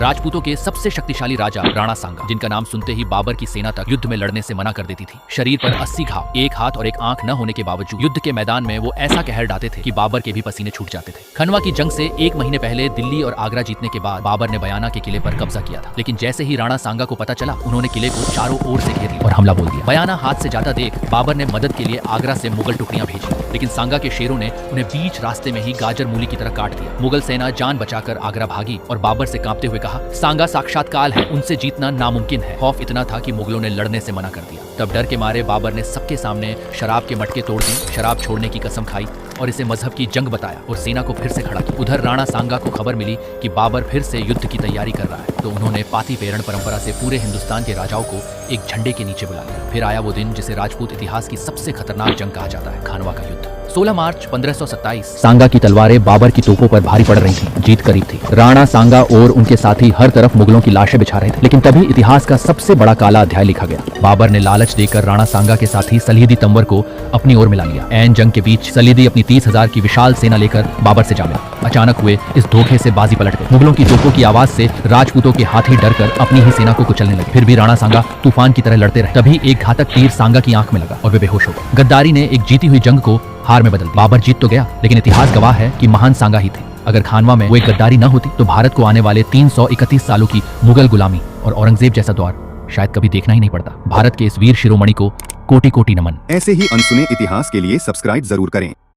राजपूतों के सबसे शक्तिशाली राजा राणा सांगा, जिनका नाम सुनते ही बाबर की सेना तक युद्ध में लड़ने से मना कर देती थी। शरीर पर 80 घाव, एक हाथ और एक आंख न होने के बावजूद युद्ध के मैदान में वो ऐसा कहर ढाते थे कि बाबर के भी पसीने छूट जाते थे। खनवा की जंग से 1 महीने पहले दिल्ली और आगरा जीतने के बाद बाबर ने बयाना के किले पर कब्जा किया था, लेकिन जैसे ही राणा सांगा को पता चला, उन्होंने किले को चारों ओर से घेर लिया और हमला बोल दिया। बयाना हाथ से जाता देख बाबर ने मदद के लिए आगरा से मुगल टुकड़ियां भेजी, लेकिन सांगा के शेरों ने उन्हें बीच रास्ते में ही गाजर मूली की तरह काट दिया। मुगल सेना जान बचाकर आगरा भागी और बाबर से कांपते हुए कहा, सांगा साक्षात काल है, उनसे जीतना नामुमकिन है। खौफ इतना था कि मुगलों ने लड़ने से मना कर दिया। तब डर के मारे बाबर ने सबके सामने शराब के मटके तोड़ दिए, शराब छोड़ने की कसम खाई और इसे मजहब की जंग बताया और सेना को फिर से खड़ा किया। उधर राणा सांगा को खबर मिली कि बाबर फिर से युद्ध की तैयारी कर रहा है, तो उन्होंने पाती पेरण परंपरा से पूरे हिंदुस्तान के राजाओं को एक झंडे के नीचे बुला लिया। फिर आया वो दिन जिसे राजपूत इतिहास की सबसे खतरनाक जंग कहा जाता है, खानवा का युद्ध। 16 मार्च 1527 सांगा की तलवारें बाबर की तोपों पर भारी पड़ रही थीं। जीत करीब थी। राणा सांगा और उनके साथी हर तरफ मुगलों की लाशें बिछा रहे थे, लेकिन तभी इतिहास का सबसे बड़ा काला अध्याय लिखा गया। बाबर ने लालच देकर राणा सांगा के साथी सलीदी तंवर को अपनी ओर मिला लिया। ऐन जंग के बीच सलीदी अपनी 30,000 की विशाल सेना लेकर बाबर से जा मिला। अचानक हुए इस धोखे से बाजी पलट गई। मुगलों की तोपों की आवाज से राजपूतों के हाथी डरकर अपनी ही सेना को कुचलने लगे। फिर भी राणा सांगा तूफान की तरह लड़ते रहे। तभी एक घातक तीर सांगा की आंख में लगा और वे बेहोश हो गए। गद्दारी ने एक जीती हुई जंग को हार में बदल दिया। बाबर जीत तो गया, लेकिन इतिहास गवाह है कि महान सांगा ही थे। अगर खानवा में वो एक गद्दारी न होती तो भारत को आने वाले 331 सालों की मुगल गुलामी और औरंगजेब जैसा दौर शायद कभी देखना ही नहीं पड़ता। भारत के इस वीर शिरोमणि को कोटि कोटि नमन। ऐसे ही अनसुने इतिहास के लिए सब्सक्राइब जरूर करें।